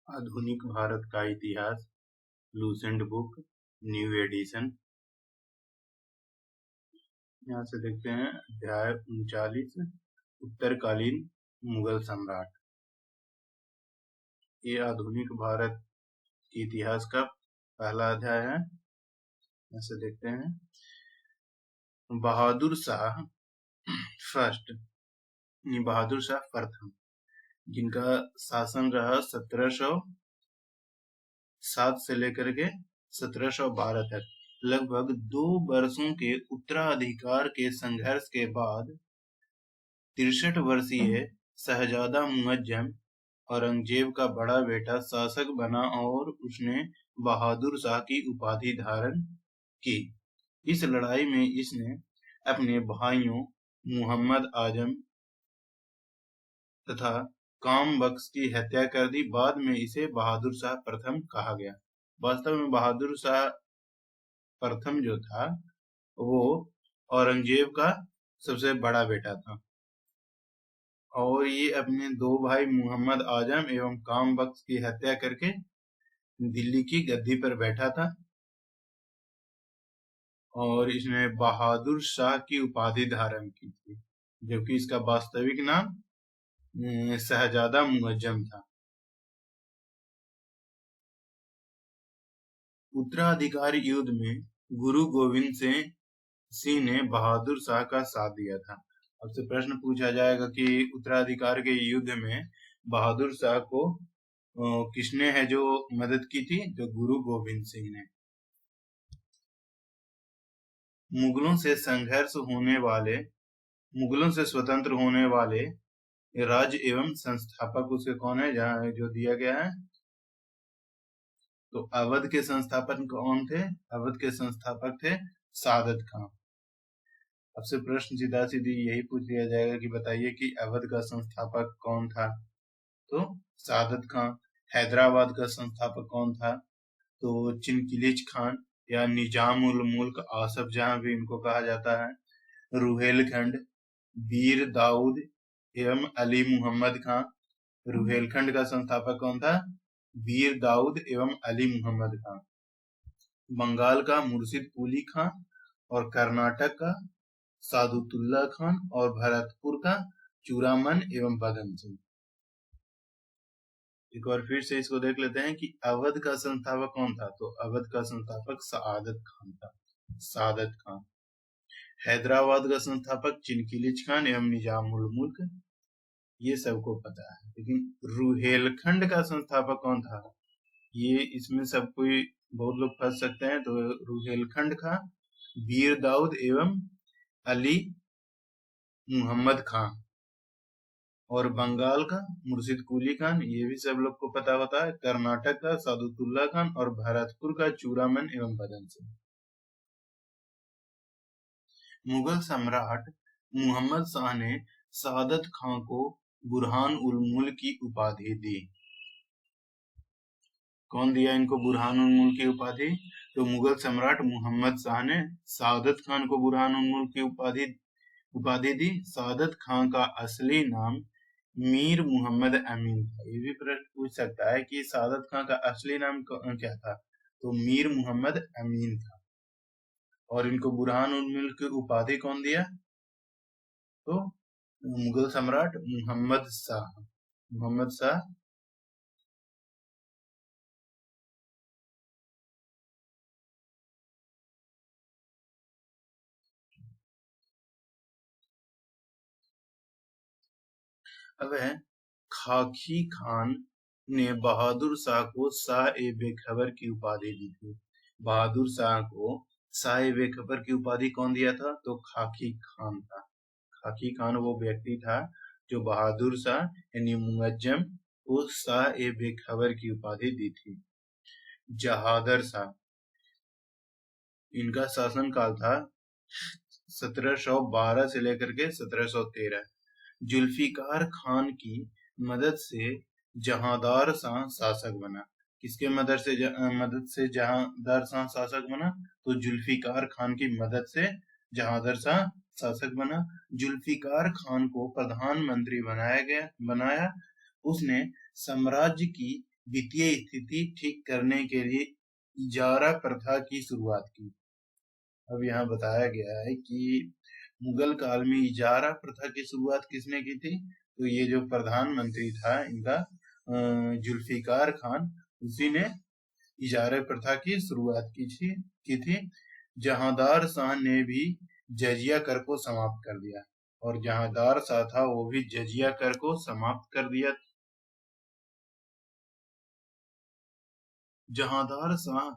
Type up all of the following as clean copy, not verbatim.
आधुनिक भारत का इतिहास, लूसेंट बुक, न्यू एडिशन। यहाँ से देखते हैं अध्याय 39, उत्तरकालीन मुगल सम्राट। ये आधुनिक भारत के इतिहास का पहला अध्याय है। ऐसे देखते हैं, बहादुर शाह फर्स्ट, बहादुर शाह प्रथम, जिनका शासन रहा 1707 से लेकर के 1712 तक। लगभग 2 वर्षों के उत्तराधिकार के संघर्ष के बाद 63 वर्षीय शहजादा मुअज्जम औरंगजेब का बड़ा बेटा शासक बना और उसने बहादुर शाह की उपाधि धारण की। इस लड़ाई में इसने अपने भाइयों मुहम्मद आजम तथा कामबख्श की हत्या कर दी। बाद में इसे बहादुर शाह प्रथम कहा गया। वास्तव में बहादुर शाह प्रथम जो था वो औरंगजेब का सबसे बड़ा बेटा था और ये अपने 2 भाई मुहम्मद आजम एवं कामबख्श की हत्या करके दिल्ली की गद्दी पर बैठा था और इसने बहादुर शाह की उपाधि धारण की थी, जबकि इसका वास्तविक नाम शहजादा मुअज्जम था। उत्तराधिकार युद्ध में गुरु गोविंद सिंह ने बहादुर शाह का साथ दिया था। आपसे प्रश्न पूछा जाएगा कि उत्तराधिकार के युद्ध में बहादुर शाह को किसने है जो मदद की थी? तो गुरु गोविंद सिंह ने। मुगलों से स्वतंत्र होने वाले राज्य एवं संस्थापक उसके कौन है, जहाँ जो दिया गया है? तो अवध के संस्थापक कौन थे? अवध के संस्थापक थे सादत खां। आपसे प्रश्न सीधा सीधी यही पूछ लिया जाएगा कि बताइए कि अवध का संस्थापक कौन था? तो सादत खां। हैदराबाद का संस्थापक कौन था? तो चिनकिलिच खान या निजाम उल मुल्क आसफ जहां भी इनको कहा जाता है। रुहेलखंड, वीर दाऊद एवं अली मुहम्मद खां। रुहेलखंड का संस्थापक कौन था? वीर दाऊद एवं अली मुहम्मद खां। बंगाल का मुर्शिद कुली खां और कर्नाटक का सादुतुल्ला खान और भरतपुर का चूड़ामन एवं बदन सिंह। एक बार फिर से इसको देख लेते हैं कि अवध का संस्थापक कौन था? तो अवध का संस्थापक सादत खान था, सादत खान। हैदराबाद का संस्थापक चिनकिलिच खान एवं निजाम उल मुल्क, ये सबको पता है। लेकिन रुहेलखंड का संस्थापक कौन था? ये इसमें सब कोई बहुत लोग फंस सकते हैं। तो रुहेलखंड का वीर दाऊद एवं अली मुहम्मद खां और बंगाल का मुर्शिद कुली खान, ये भी सब लोग को पता होता है। कर्नाटक का सादुतुल्ला खान और भरतपुर का चूड़ामन एवं बदन सिंह। मुगल सम्राट मुहम्मद शाह ने सादत खां को बुरहान उल मुल्क की उपाधि दी। कौन दिया इनको बुरहान उल मुल्क की उपाधि? तो मुगल सम्राट मुहम्मद शाह ने सादत खान को बुरहान उल मुल्क की उपाधि दी। सादत खान का असली नाम मीर मुहम्मद अमीन था। ये भी प्रश्न पूछ सकता है कि सादत खान का असली नाम क्या था? तो मीर मुहम्मद अमीन था। और इनको बुरहान उल मुल्क की उपाधि कौन दिया? तो मुगल सम्राट मुहम्मद शाह। अब है खाकी खान ने बहादुर शाह को शाह-ए-बेखबर की उपाधि दी थी। बहादुर शाह को शाह-ए-बेखबर की उपाधि कौन दिया था? तो खाकी खान था। खाकी खान वो व्यक्ति था जो बहादुर शाह यानी मुअज्जम को शाह-ए-बेखबर की उपाधि दी थी। जहादर शाह, इनका शासन काल था 1712 से लेकर के 1713। जुल्फिकार खान की मदद से जहांदार शाह शासक बना। किसके मदद से जहांदार शाह शासक बना? तो जुल्फिकार खान की मदद से जहांदार शाह शासक बना। जुल्फिकार खान को प्रधानमंत्री बनाया। उसने साम्राज्य की वित्तीय स्थिति ठीक करने के लिए इजारा प्रथा की शुरुआत की। अब यहाँ बताया गया है कि मुगल काल में इजारा प्रथा की शुरुआत किसने की थी? तो ये जो प्रधानमंत्री था इनका जुल्फिकार खान, उसी ने इजारे प्रथा की शुरुआत की थी। जहांदार शाह ने भी जजिया कर को समाप्त कर दिया, और जहांदार शाह था वो भी जजिया कर को समाप्त कर दिया। जहांदार शाह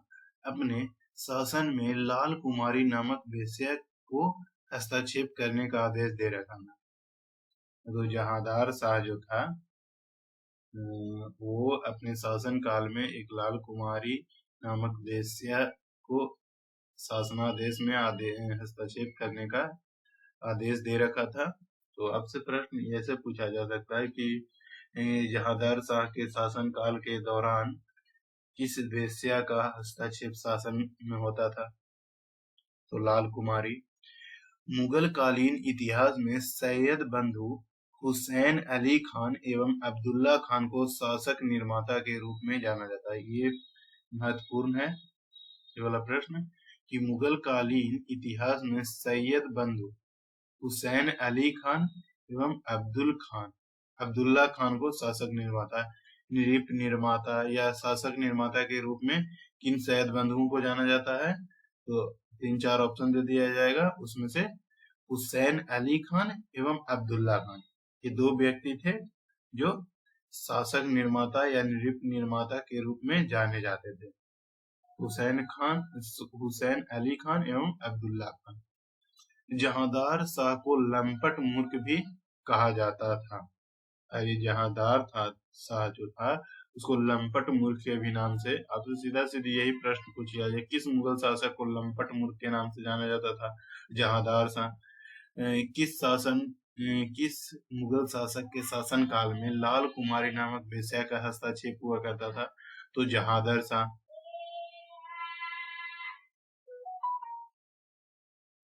अपने शासन में लाल कुमारी नामक वेश्या को हस्तक्षेप करने का आदेश दे रखा था। तो जहांदार शाह जो था वो अपने शासन काल में एक लाल कुमारी नामक वेश्या को शासनादेश में हस्तक्षेप करने का आदेश दे रखा था। तो आपसे प्रश्न ऐसे पूछा जा सकता है कि जहांदार शाह के शासन काल के दौरान किस वेश्या का हस्तक्षेप शासन में होता था? तो लाल कुमारी। मुगल कालीन इतिहास में सैयद बंधु हुसैन अली खान एवं अब्दुल्ला खान को शासक निर्माता के रूप में जाना जाता है। ये महत्वपूर्ण है ये वाला प्रश्न कि मुगल कालीन इतिहास में सैयद बंधु हुसैन अली खान एवं अब्दुल्ला खान को शासक निर्माता या शासक निर्माता के रूप में किन सैयद बंधुओं को जाना जाता है? तो 3-4 ऑप्शन दे दिया जाएगा, उसमें से हुसैन अली खान एवं अब्दुल्ला खान, ये दो व्यक्ति थे जो शासक निर्माता या निर्माता के रूप में जाने जाते थे। हुसैन अली खान एवं अब्दुल्ला खान। जहांदार शाह को लंपट मूर्ख भी कहा जाता था। अरे जहांदार शाह जो था उसको लंपट मूर्ख के भी नाम से, आपसे सीधा सीधा यही प्रश्न पूछा जाए, किस मुगल शासक को लंपट मूर्ख के नाम से जाना जाता था? जहांदार शाह। किस मुगल शासक के शासन काल में लाल कुमारी नामक वेश्या का हस्तक्षेप हुआ करता था? तो जहांदार शाह।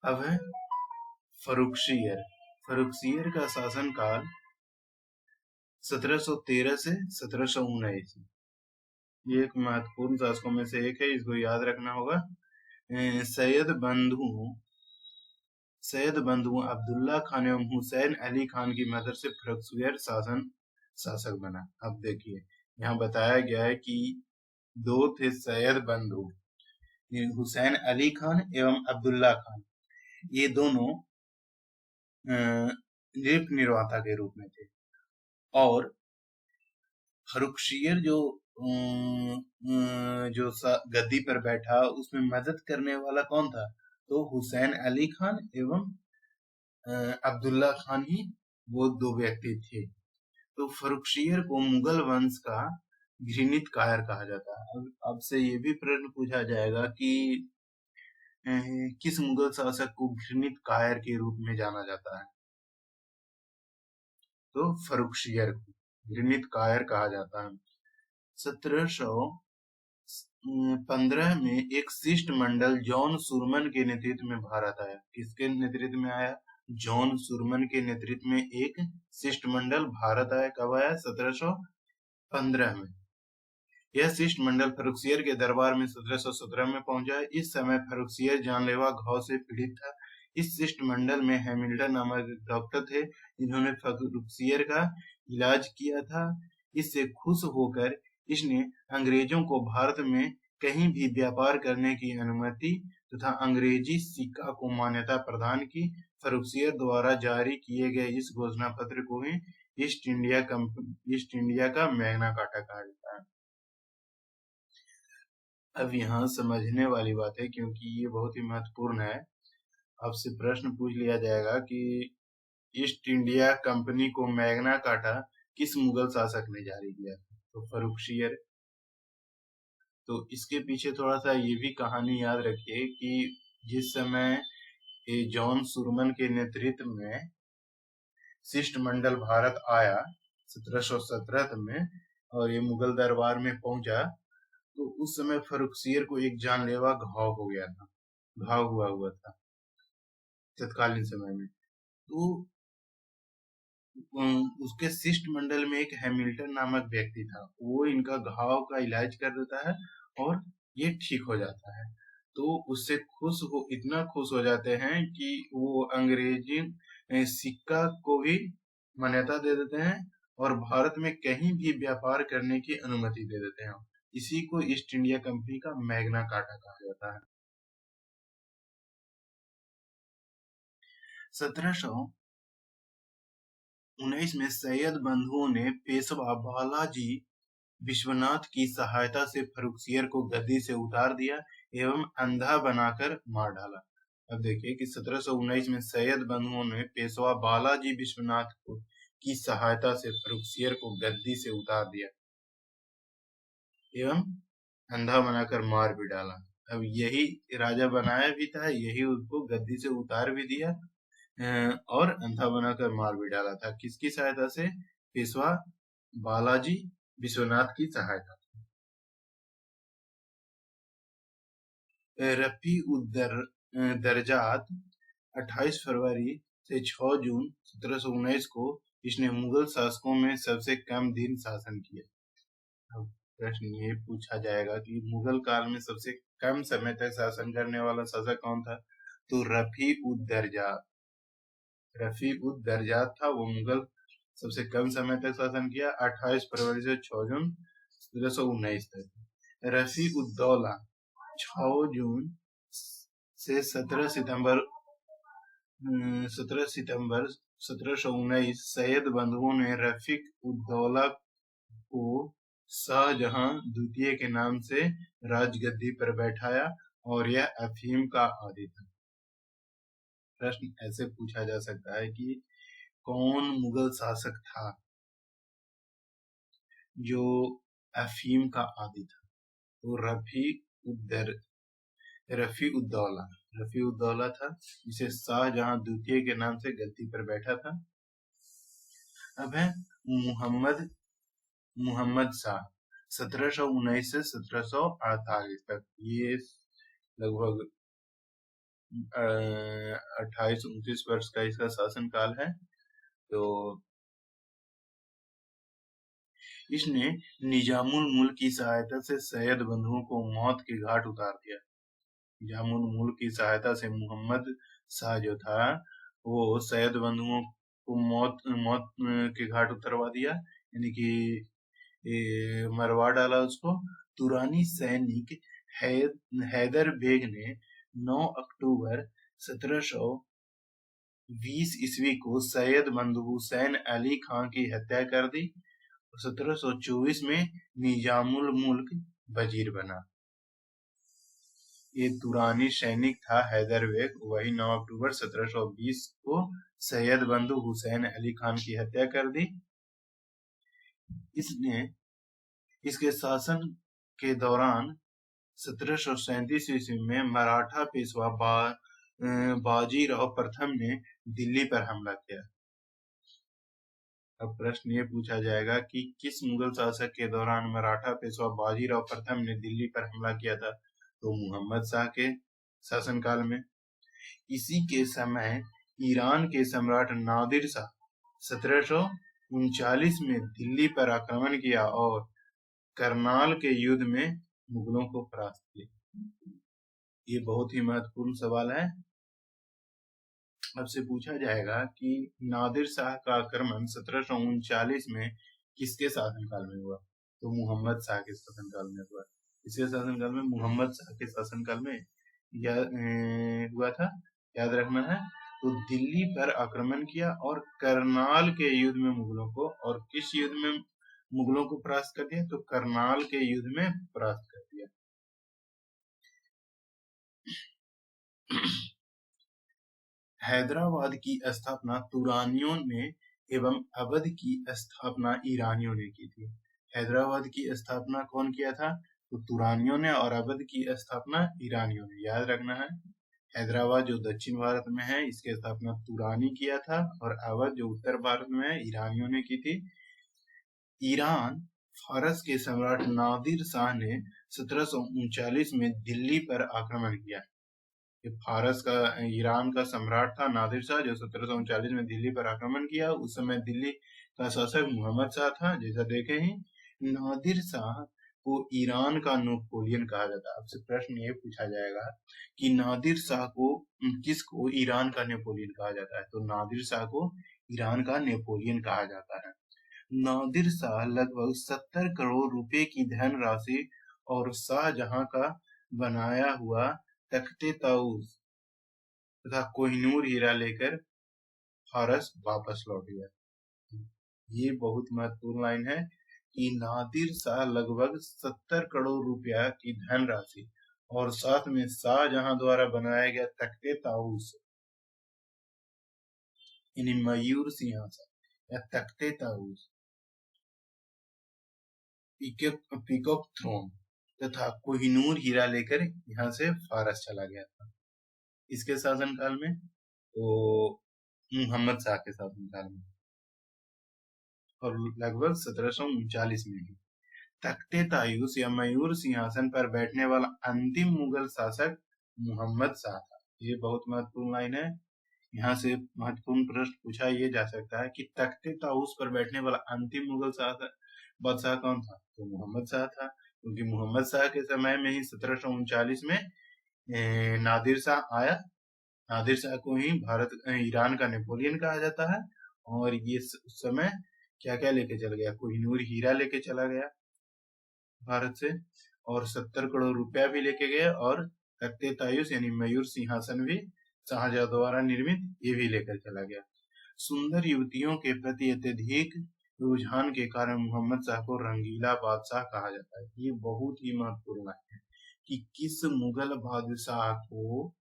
अब है फर्रुखसियर का शासन काल 1713 से 1719। ये एक महत्वपूर्ण शासकों में से एक है, इसको याद रखना होगा। सैयद बंधु अब्दुल्ला खान एवं हुसैन अली खान की मदद से फर्रुखसियर शासक बना। अब देखिए यहाँ बताया गया है कि दो थे सैयद बंधु, हुसैन अली खान एवं अब्दुल्ला खान, ये दोनों नृप निर्माता के रूप में थे। और फर्रुखसियर जो गद्दी पर बैठा उसमें मदद करने वाला कौन था? तो हुसैन अली खान एवं अब्दुल्ला खान ही वो दो व्यक्ति थे। तो फर्रुखसियर को मुगल वंश का घृणित कायर कहा जाता है। अब से ये भी प्रश्न पूछा जाएगा कि किस मुगल शासक को घृणित कायर के रूप में जाना जाता है? तो फर्रुखसियर को घृणित कायर कहा जाता है। 1715 में एक शिष्टमंडल जॉन सुरमन के नेतृत्व में भारत आया। किसके नेतृत्व में आया? जॉन सुरमन के नेतृत्व में एक शिष्टमंडल भारत आया। कब आया? 1715 में। यह शिष्टमंडल फर्रुखसियर के दरबार में 1717 में पहुंचा। इस समय फर्रुखसियर जानलेवा घाव से पीड़ित था। इस शिष्टमंडल में हैमिल्टन नामक डॉक्टर थे जिन्होंने फर्रुखसियर का इलाज किया था। इससे खुश होकर इसने अंग्रेजों को भारत में कहीं भी व्यापार करने की अनुमति तथा अंग्रेजी सिक्का को मान्यता प्रदान की। फर्रुखसियर द्वारा जारी किए गए इस घोषणा पत्र को ही ईस्ट इंडिया का मैग्ना कार्टा कहा जाता है। अब यहाँ समझने वाली बात है, क्योंकि ये बहुत ही महत्वपूर्ण है। आपसे प्रश्न पूछ लिया जाएगा कि ईस्ट इंडिया कंपनी को मैग्ना कार्टा किस मुगल शासक ने जारी किया? तो फर्रुखसियर। तो इसके पीछे थोड़ा सा ये भी कहानी याद रखिए कि जिस समय जॉन सुरमन के नेतृत्व में शिष्टमंडल भारत आया 1717 में और ये मुगल दरबार में पहुंचा, तो उस समय फर्रुखसियर को एक जानलेवा घाव हुआ था तत्कालीन समय में। तो उसके शिष्टमंडल में एक हैमिल्टन नामक व्यक्ति था। वो इनका घाव का इलाज कर देता है और ये ठीक हो जाता है। तो उससे इतना खुश हो जाते हैं कि वो अंग्रेजी सिक्का को भी मान्यता दे देते हैं और भारत में कहीं भी व्यापार करने की अनुमति दे देते हैं। इसी को ईस्ट इंडिया कंपनी का मैग्ना कार्टा कहा जाता है। 1719 में सैयद बंधुओं ने पेशवा बालाजी विश्वनाथ की सहायता से फर्रुखसियर को गद्दी से उतार दिया एवं अंधा बनाकर मार डाला। अब देखिए कि 1719 में सैयद बंधुओं ने पेशवा बालाजी विश्वनाथ की सहायता से फर्रुखसियर को गद्दी से उतार दिया एवं अंधा बनाकर मार भी डाला। अब यही राजा बनाया भी था, यही उसको गद्दी से उतार भी दिया और अंधा बनाकर मार भी डाला था। किसकी सहायता से? पेशवा बालाजी विश्वनाथ की सहायता। रफी दर्जात 28 फरवरी से 6 जून 1719 को इसने मुगल शासकों में सबसे कम दिन शासन किया। अब प्रश्न ये पूछा जाएगा कि मुगल काल में सबसे कम समय तक शासन करने वाला शासक कौन था? तो रफी उद दर्जात था। वो मुगल सबसे कम समय तक शासन किया, 28 फरवरी से 6 जून 1719 तक। रफी उद दौला 6 जून से 17 सितंबर 1719 सैयद बंधुओं ने रफीक उद दौला को शाहजहां द्वितीय के नाम से राजगद्दी पर बैठाया और यह अफीम का आदी था। प्रश्न ऐसे पूछा जा सकता है कि कौन मुगल शासक था जो अफीम का आदी था? तो रफी उद्दौला था, जिसे शाहजहां द्वितीय के नाम से गद्दी पर बैठा था। अब है मुहम्मद शाह 1719 से 1748 तक। ये लगभग 28-29 वर्ष का इसका शासन काल है। तो इसने निजामुल मुल्क की सहायता से सैयद बंधुओं को मौत के घाट उतार दिया। निजामुल मुल्क की सहायता से मुहम्मद शाह जो था वो सैयद बंधुओं को मौत के घाट उतरवा दिया, यानी कि मरवा डाला उसको। तुरानी सैनिक हैदर बेग ने 9 अक्टूबर 1720 ईस्वी को सैयद बंधु हुसैन अली खां की हत्या कर दी। 1724 में निजामुल मुल्क वजीर बना। ये तुरानी सैनिक था हैदर बेग, वही 9 अक्टूबर 1720 को सैयद बंधु हुसैन अली खान की हत्या कर दी। इसने इसके शासन के दौरान 1737 ईस्वी में मराठा पेशवा बाजीराव प्रथम ने दिल्ली पर हमला किया। अब प्रश्न ये पूछा जाएगा कि किस मुगल शासक के दौरान मराठा पेशवा बाजीराव प्रथम ने दिल्ली पर हमला किया था? तो मुहम्मद शाह के शासनकाल में। इसी के समय ईरान के सम्राट नादिर शाह 1739 में दिल्ली पर आक्रमण किया और करनाल के युद्ध में मुगलों को परास्त किया। ये बहुत ही महत्वपूर्ण सवाल है। अब से पूछा जाएगा कि नादिर शाह का आक्रमण 1739 में किसके शासनकाल में हुआ? तो मुहम्मद शाह के शासनकाल में हुआ। इसके शासनकाल में मुहम्मद शाह के शासनकाल में हुआ था, याद रखना है। तो दिल्ली पर आक्रमण किया और करनाल के युद्ध में मुगलों को, और किस युद्ध में मुगलों को परास्त कर दिया? तो करनाल के युद्ध में परास्त कर दिया। हैदराबाद की स्थापना तुरानियों ने एवं अवध की स्थापना ईरानियों ने की थी। हैदराबाद की स्थापना कौन किया था? तो तुरानियों ने, और अवध की स्थापना ईरानियों ने। याद रखना है, हैदराबाद जो दक्षिण भारत में है इसकी स्थापना तुरानी किया था, और अवध जो उत्तर भारत में है ईरानियों ने की थी। ईरान फारस के सम्राट नादिर शाह ने 1739 में दिल्ली पर आक्रमण किया। ये फारस का ईरान का सम्राट था नादिर शाह, जो 1739 में दिल्ली पर आक्रमण किया। उस समय दिल्ली का शासक मोहम्मद शाह था, जैसा देखे ही। नादिर शाह को ईरान का नेपोलियन कहा जाता है। आपसे प्रश्न ये पूछा जाएगा कि नादिर शाह को किसको ईरान का नेपोलियन कहा जाता है, तो नादिर शाह को ईरान का नेपोलियन कहा जाता है। नादिर शाह लगभग 70 करोड़ रुपए की धनराशि और शाहजहां का बनाया हुआ तख्ते ताऊस तथा कोहिनूर हीरा लेकर फारस वापस लौट गया। ये बहुत महत्वपूर्ण लाइन है कि नादिर शाह लगभग 70 करोड़ रुपया की धनराशि और साथ में शाहजहां द्वारा बनाया गया तख्ते ताऊस यानी मयूर सिंहासन या तख्ते ताऊस, पीकॉक थ्रोन तथा कोहिनूर हीरा लेकर यहाँ से फारस चला गया था। इसके शासनकाल में, तो मोहम्मद शाह के शासनकाल में, और लगभग 1739 में ही। तख्ते तायूस या मयूर सिंहासन पर बैठने वाला अंतिम मुगल शासक मोहम्मद शाह था। ये बहुत महत्वपूर्ण लाइन है। यहाँ से महत्वपूर्ण प्रश्न पूछा ये जा सकता है कि तख्ते ताऊस पर बैठने वाला अंतिम मुगल शासक बादशाह कौन था, तो मोहम्मद शाह था, क्योंकि मोहम्मद शाह के समय में ही 1739 में नादिर शाह आया। नादिर शाह को ही ईरान का नेपोलियन कहा जाता है। और ये उस समय क्या क्या लेके चल गया, कोहिनूर हीरा लेके चला गया भारत से, और 70 करोड़ रुपया भी लेके गए, और तख्ते तायूस यानी मयूर सिंहासन भी शाहजहां द्वारा निर्मित, ये भी लेकर चला गया। सुंदर युवतियों के प्रति अत्यधिक रुझान के कारण मोहम्मद शाह को रंगीला बादशाह कहा जाता है। ये बहुत ही महत्वपूर्ण है कि किस मुगल बादशाह को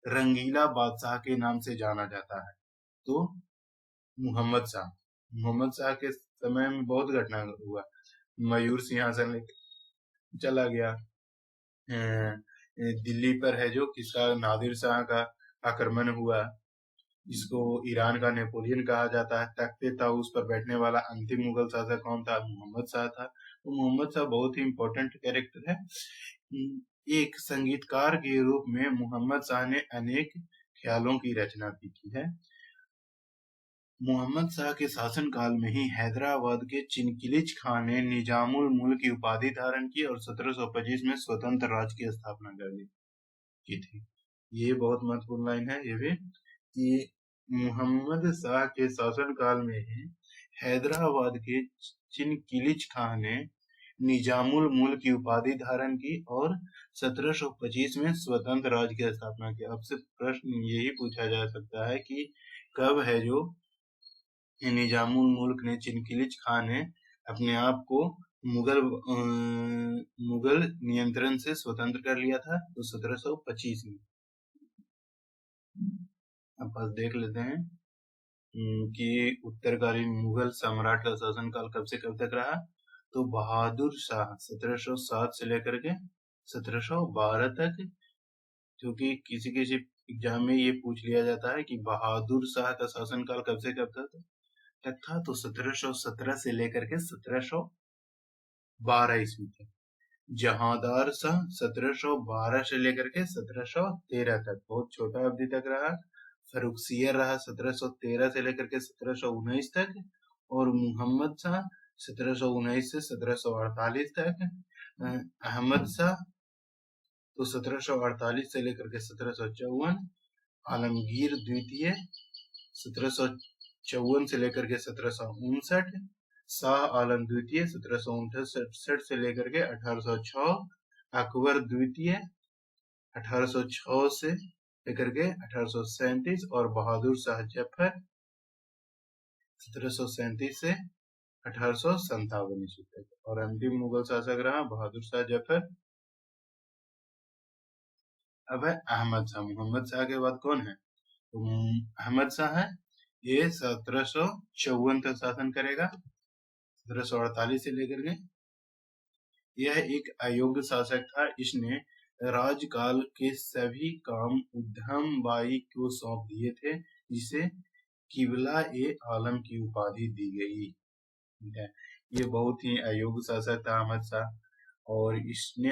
रंगीला बादशाह के नाम से जाना जाता है, तो मोहम्मद शाह। मोहम्मद शाह के समय में बहुत घटना हुआ। मयूर सिंहासन लेकर चला गया, दिल्ली पर है जो किसका, नादिर शाह का आक्रमण हुआ, जिसको ईरान का नेपोलियन कहा जाता है। तख्ते ताऊस पर बैठने वाला अंतिम मुगल शासक कौन था, मोहम्मद शाह था। तो मोहम्मद शाह बहुत ही इम्पोर्टेंट कैरेक्टर है। एक संगीतकार के रूप में मोहम्मद शाह ने अनेक ख्यालों की रचना भी की है। मोहम्मद शाह के शासनकाल में ही हैदराबाद के चिनकिलिच खान ने निजामुल मुल्क की उपाधि धारण की और 1725 में स्वतंत्र राज्य की स्थापना की थी। ये बहुत महत्वपूर्ण लाइन है ये भी, कि मोहम्मद शाह के शासनकाल में ही हैदराबाद के चिनकिलिच खान ने निजामुल मुल्क की उपाधि धारण की और 1725 में स्वतंत्र राज्य की स्थापना की। अब से प्रश्न यही पूछा जा सकता है कि कब है जो निजामुल मुल्क ने, चिनकिलिच खान ने अपने आप को मुगल नियंत्रण से स्वतंत्र कर लिया था, तो 1725 में। अब बस देख लेते हैं कि उत्तरकालीन मुगल सम्राट का शासनकाल कब से कब तक रहा। तो बहादुर शाह 1707 से लेकर के 1712 तक, क्योंकि किसी किसी एग्जाम में ये पूछ लिया जाता है कि बहादुर शाह का शासनकाल कब से कब तक था, तो 1717 से लेकर के 1712 ईस्वी तक। जहांदार शाह 1712 से लेकर के 1713 तक, बहुत छोटा अवधि तक रहा। फर्रुखसियर रहा 1713 से लेकर के 1719 तक, और मोहम्मद शाह 1719 से 1748 तक। अहमद शाह तो 1748 से लेकर के 1754, आलमगीर द्वितीय 1754 से लेकर के 1759, शाह आलम द्वितीय 1769 से लेकर के 1806, अकबर द्वितीय 1806 से लेकर के 1837, और बहादुर शाह जफर 1737 से 1857 ईस्वी तक। और अंतिम मुगल शासक रहा बहादुर शाह जफर। अब है अहमद शाह। मोहम्मद शाह के बाद कौन है, तो अहमद शाह है। ये 1754 तक शासन करेगा, 1748 से लेकर के। यह एक अयोग्य शासक था। इसने राजकाल के सभी काम उद्धम बाई को सौंप दिए थे, जिसे किबला ए आलम की उपाधि दी गई है। ये बहुत ही अयोग्य शासक था अहमद शाह। और इसने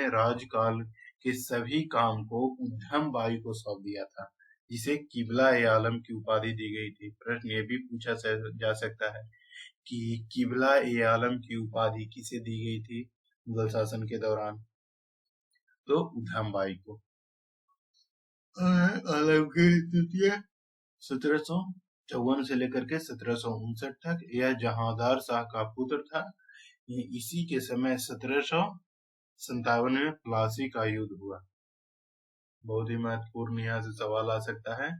राजकाल के सभी काम को उद्धम बाई को सौंप दिया था, जिसे किबला ए आलम की उपाधि दी गई थी। प्रश्न ये भी पूछा जा सकता है कि किबला ए आलम की उपाधि किसे दी गई थी मुगल शासन के दौरान, तो उद्धम बाई को। आलमगीर द्वितीय 1754 से लेकर के 1759 तक यह जहांदार शाह का पुत्र था। इसी के समय 1757 में प्लासी का युद्ध हुआ। बहुत ही महत्वपूर्ण यहाँ से सवाल आ सकता है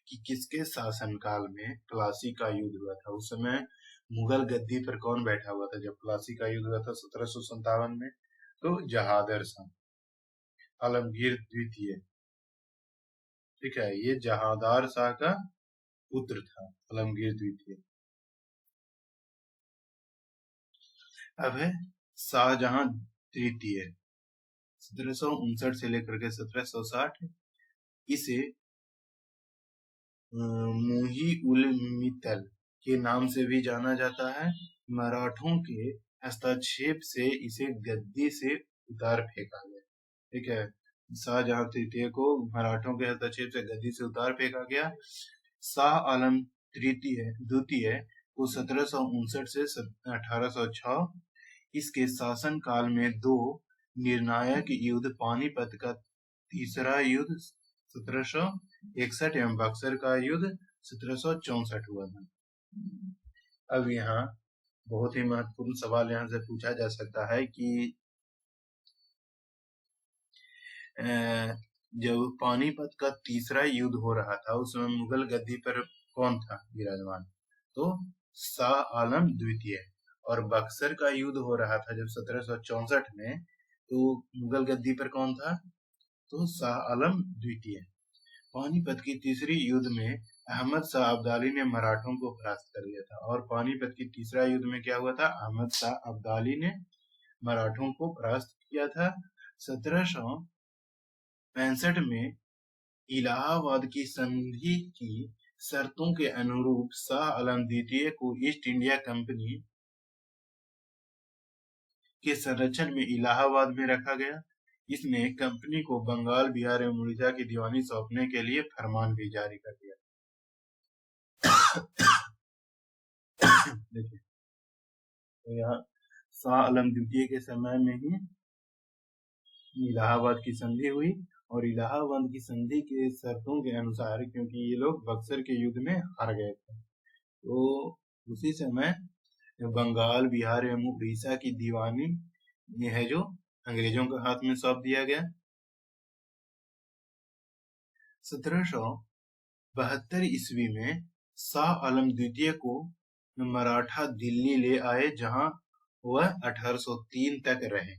कि किसके शासनकाल में प्लासी का युद्ध हुआ था। उस समय मुगल गद्दी पर कौन बैठा हुआ था जब प्लासी का युद्ध हुआ था 1757 में, तो जहांदार शाह आलमगीर द्वितीय। ठीक है, ये जहांदार शाह का पुत्र था आलमगीर द्वितीय। अब है शाहजहां तृतीय 1759 से लेकर के 1760। इसे मुही उल मित्तल के नाम से भी जाना जाता है। मराठों के हस्तक्षेप से इसे गद्दी से उतार फेंका गया। ठीक है, शाहजहां तृतीय को मराठों के हस्तक्षेप से गद्दी से उतार फेंका गया। शाह आलम द्वितीय को 1759 से 1806 इसके शासन काल में दो निर्णायक युद्ध, पानीपत का तीसरा युद्ध 1761 एवं बक्सर का युद्ध 1764 हुआ था। अब यहाँ बहुत ही महत्वपूर्ण सवाल यहाँ से पूछा जा सकता है कि जब पानीपत का तीसरा युद्ध हो रहा था उस समय मुगल गद्दी पर कौन था विराजमान, तो शाह आलम द्वितीय। और बक्सर का युद्ध हो रहा था जब 1764 में, तो मुगल गद्दी पर कौन था, तो शाह आलम द्वितीय। पानीपत की तीसरी युद्ध में अहमद शाह अब्दाली ने मराठों को परास्त कर दिया था। और पानीपत की तीसरा युद्ध में क्या हुआ था, अहमद शाह अब्दाली ने मराठों को परास्त किया था। 1765 में इलाहाबाद की संधि की शर्तों के अनुरूप शाह आलम द्वितीय को ईस्ट इंडिया कंपनी के संरक्षण में इलाहाबाद में रखा गया। इसने कंपनी को बंगाल, बिहार एवं उड़ीसा की दीवानी सौंपने के लिए फरमान भी जारी कर दिया। देखिए, तो यहाँ शाह आलम द्वितीय के समय में ही इलाहाबाद की संधि हुई और इलाहाबाद की संधि के शर्तों के अनुसार, क्योंकि ये लोग बक्सर के युद्ध में हार गए थे, तो उसी समय बंगाल, बिहार एवं उड़ीसा की दीवानी है जो अंग्रेजों के हाथ में सौंप दिया गया। 1772 ईस्वी में शाह आलम द्वितीय को मराठा दिल्ली ले आए, जहां वह 1803 तक रहे।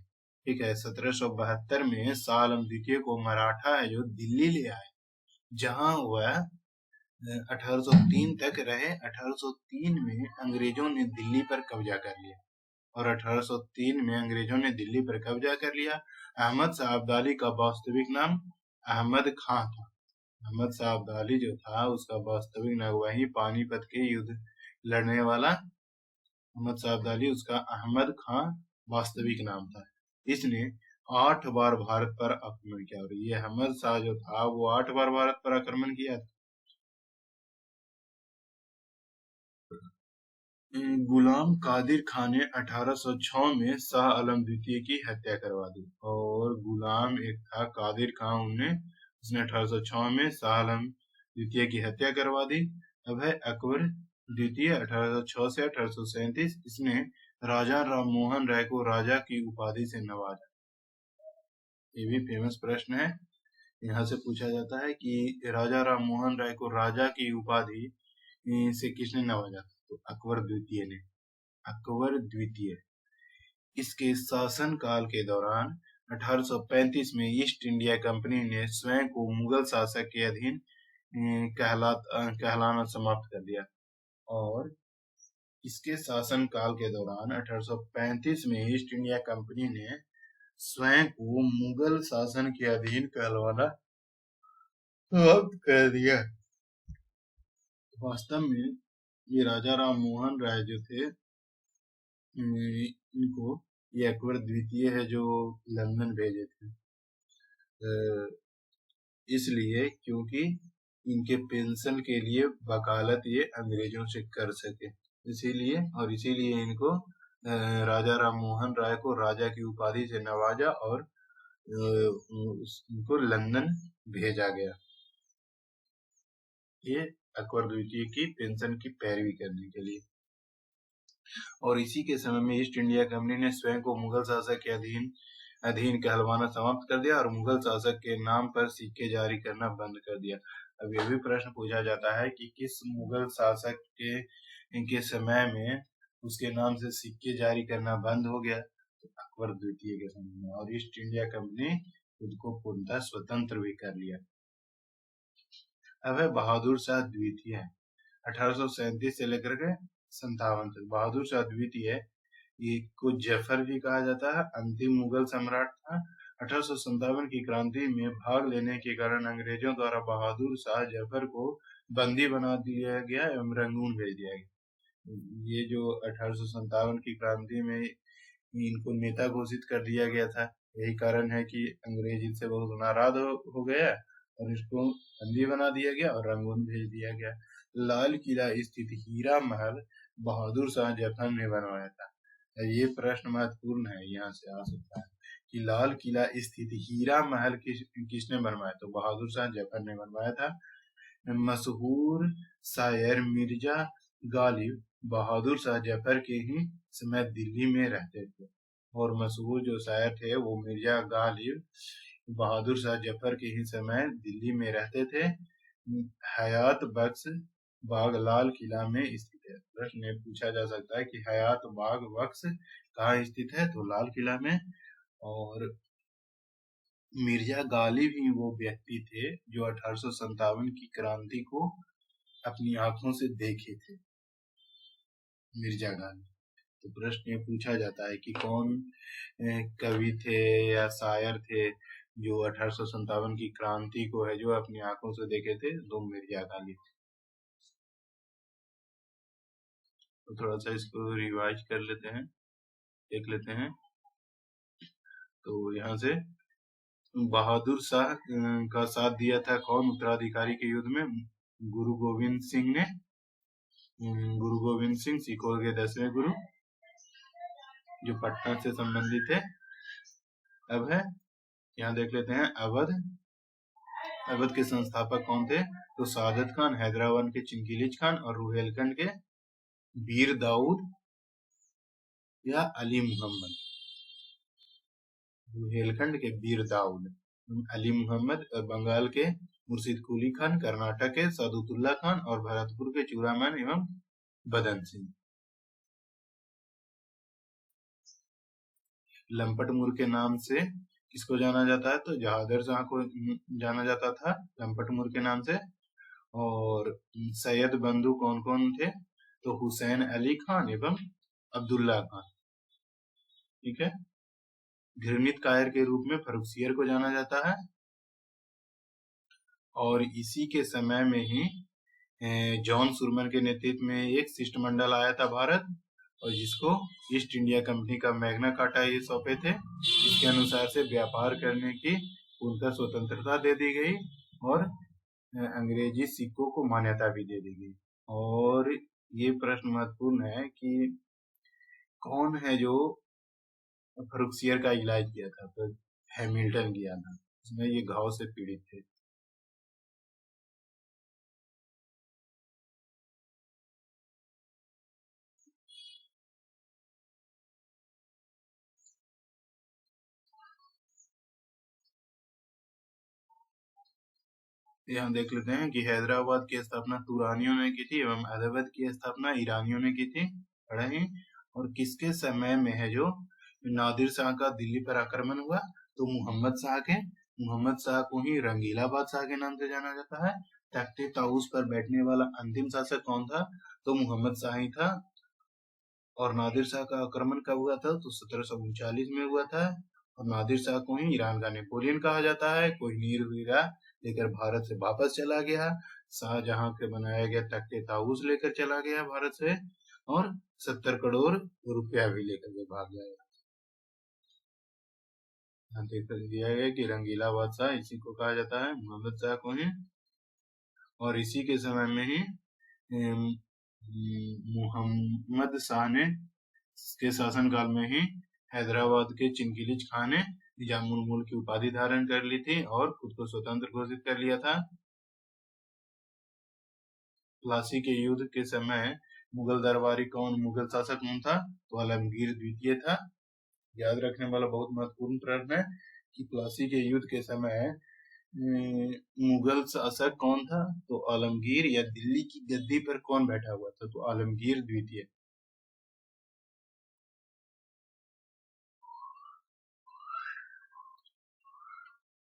ठीक है, 1772 में शाह आलम द्वितीय को मराठा है जो दिल्ली ले आए, जहां वह 1803 तक रहे। 1803 में अंग्रेजों ने दिल्ली पर कब्जा कर लिया और 1803 में अंग्रेजों ने दिल्ली पर कब्जा कर लिया। अहमद शाह अब्दाली का वास्तविक नाम अहमद खां था। अहमद शाह अब्दाली जो था उसका वास्तविक नाम, वही पानीपत के युद्ध लड़ने वाला अहमद शाह अब्दाली, उसका अहमद खां वास्तविक नाम था। इसने 8 बार भारत पर आक्रमण किया और ये अहमद शाह जो था वो 8 बार भारत पर आक्रमण किया था। गुलाम कादिर खान ने 1806 में शाह आलम द्वितीय की हत्या करवा दी। और गुलाम एक था कादिर खान, उसने 1806 में शाह आलम द्वितीय की हत्या करवा दी। अब है अकबर द्वितीय 1806 से 1837। इसने राजा राममोहन राय को राजा की उपाधि से नवाजा। ये भी फेमस प्रश्न है, यहाँ से पूछा जाता है कि राजा राममोहन राय को राजा की उपाधि से किसने नवाजा, तो अकबर द्वितीय ने। अकबर द्वितीय इसके शासन काल के दौरान 1835 में ईस्ट इंडिया कंपनी ने स्वयं को मुगल शासक के अधीन कहलाना समाप्त कर दिया। और इसके शासन काल के दौरान 1835 में ईस्ट इंडिया कंपनी ने स्वयं को मुगल शासन के अधीन कहलवाना समाप्त कर दिया। वास्तव में ये राजा राम मोहन राय जो थे इनको ये अकबर द्वितीय है जो लंदन भेजे थे, इसलिए क्योंकि इनके पेंशन के लिए वकालत ये अंग्रेजों से कर सके, इसीलिए इनको राजा राम मोहन राय को राजा की उपाधि से नवाजा और उनको लंदन भेजा गया, ये अकबर द्वितीय की पेंशन की पैरवी करने के लिए। और इसी के समय में ईस्ट इंडिया कंपनी ने स्वयं को मुगल शासक के अधीन कहलवाना समाप्त कर दिया और मुगल शासक के नाम पर सिक्के जारी करना बंद कर दिया। अब यह भी प्रश्न पूछा जाता है कि किस मुगल शासक के समय में उसके नाम से सिक्के जारी करना बंद हो गया, तो अकबर द्वितीय के समय में, और ईस्ट इंडिया कंपनी खुद को पूर्णतः स्वतंत्र भी कर लिया। अब है बहादुर शाह द्वितीय, 1837 से लेकर के 57 तक। बहादुर शाह द्वितीय को जफर भी कहा जाता है, अंतिम मुगल सम्राट था। 1857 की क्रांति में भाग लेने के कारण अंग्रेजों द्वारा बहादुर शाह जफर को बंदी बना दिया गया एवं रंगून भेज दिया गया। ये जो 1857 की क्रांति में इनको नेता घोषित कर दिया गया था, यही कारण है कि अंग्रेज इनसे बहुत नाराज हो गया और इसको बंदी बना दिया गया और रंगून भेज दिया गया। लाल किला स्थित हीरा महल बहादुर शाह जफर ने बनवाया था। ये प्रश्न महत्वपूर्ण है, यहाँ से आ सकता है कि लाल किला स्थित हीरा महल किसने बनवाया, तो बहादुर शाह जफर ने बनवाया था। मशहूर शायर मिर्जा गालिब बहादुर शाह जफर के ही समय दिल्ली में रहते थे, और मशहूर जो शायर थे वो मिर्जा गालिब बहादुर शाह जफर के ही समय दिल्ली में रहते थे। हयात बख्श बाग लाल किला में स्थित है। प्रश्न पूछा जा सकता है कि हयात बाग बख्श कहाँ स्थित है, तो लाल किला में। और मिर्जा गालिब ही वो व्यक्ति थे जो 1857 की क्रांति को अपनी आंखों से देखे थे, मिर्जा गालिब। तो प्रश्न ये पूछा जाता है कि कौन कवि थे या शायर थे जो 1857 की क्रांति को है जो अपनी आंखों से देखे थे, तो मिर्जा गालिब। तो थोड़ा सा इसको रिवाइज कर लेते हैं, देख लेते हैं। तो यहाँ से बहादुर शाह का साथ दिया था कौन उत्तराधिकारी के युद्ध में, गुरु गोविंद सिंह ने। गुरु गोविंद सिंह सिखों के 10वें गुरु जो पटना से संबंधित है। अब है यहाँ देख लेते हैं अवध के संस्थापक कौन थे, तो सादत खान, हैदराबाद के चिंकिलिज खान और रुहेलखंड के वीर दाऊद या अली मोहम्मद। रुहेलखंड के वीर दाऊद अली मोहम्मद, और बंगाल के मुर्शिद कुली खान, कर्नाटक के सादुतुल्ला खान और भरतपुर के चूड़ामन एवं बदन सिंह। लंपटमुर के नाम से किसको जाना जाता है, तो जहादर शाह को जाना जाता था लंपटमुर के नाम से। और सैयद बंधु कौन कौन थे, तो हुसैन अली खान एवं अब्दुल्ला खान। ठीक है। घृणित कायर के रूप में फर्रुखसियर को जाना जाता है। और इसी के समय में ही जॉन सुरमन के नेतृत्व में एक शिष्टमंडल आया था भारत, और जिसको ईस्ट इंडिया कंपनी का मैग्ना कार्टा ये सौंपे थे। इसके अनुसार से व्यापार करने की पूर्णतः स्वतंत्रता दे दी गई और अंग्रेजी सिक्कों को मान्यता भी दे दी गई। और ये प्रश्न महत्वपूर्ण है कि कौन है जो फर्रुखसियर का इलाज किया था, तो हैमिल्टन किया था, उसमें ये घाव से पीड़ित थे। यहाँ देख लेते हैं कि हैदराबाद की स्थापना तुरानियों ने की थी एवं अवध की स्थापना ईरानियों ने की थी। और किसके समय में है जो नादिर शाह का दिल्ली पर आक्रमण हुआ, तो मुहम्मद शाह को ही रंगीला बादशाह के नाम से जाना जाता है। तख्ते ताऊस पर बैठने वाला अंतिम शासक कौन था, तो मुहम्मद शाह ही था। और नादिर शाह का आक्रमण कब हुआ था, तो 1739 में हुआ था। और नादिर शाह को ही ईरान का नेपोलियन कहा जाता है। कोहिनूर हीरा लेकर भारत से वापस चला गया, शाहजहां के बनाया गया तख्ते ताऊस लेकर चला गया भारत से। और 70 करोड़ रुपया भी लेकर के भाग जाएगा। यहाँ देख दिया गया कि रंगीला बादशाह इसी को कहा जाता है, मोहम्मद शाह को ही। और इसी के समय में ही मोहम्मद शाह ने के शासनकाल में ही हैदराबाद के चिनकिलिज खां ने निजामुल मुल्क की उपाधि धारण कर ली थी और खुद को स्वतंत्र घोषित कर लिया था। प्लासी के युद्ध के समय मुगल शासक कौन था? तो आलमगीर द्वितीय था। याद रखने वाला बहुत महत्वपूर्ण प्रश्न है कि प्लासी के युद्ध के समय मुगल शासक कौन था? तो आलमगीर। या दिल्ली की गद्दी पर कौन बैठा हुआ था? तो आलमगीर द्वितीय।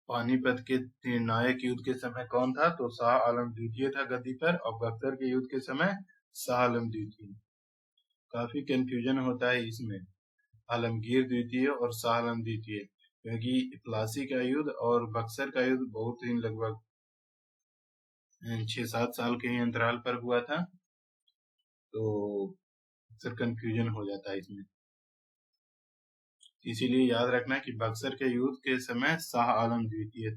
पानीपत के निर्णायक युद्ध के समय कौन था? तो शाह आलम द्वितीय था गद्दी पर। और बक्सर के युद्ध के समय शाह आलम द्वितीय। काफी कंफ्यूजन होता है इसमें, आलमगीर द्वितीय और शाह आलम द्वितीय, क्योंकि प्लासी का युद्ध और बक्सर का युद्ध बहुत ही लगभग 6-7 साल के ही अंतराल पर हुआ था, तो अक्सर कंफ्यूजन हो जाता है इसमें। इसीलिए याद रखना कि बक्सर के युद्ध के समय शाह आलम द्वितीय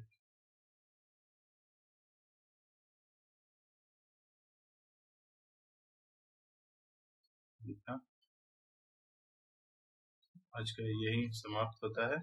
था। आज का यही समाप्त होता है।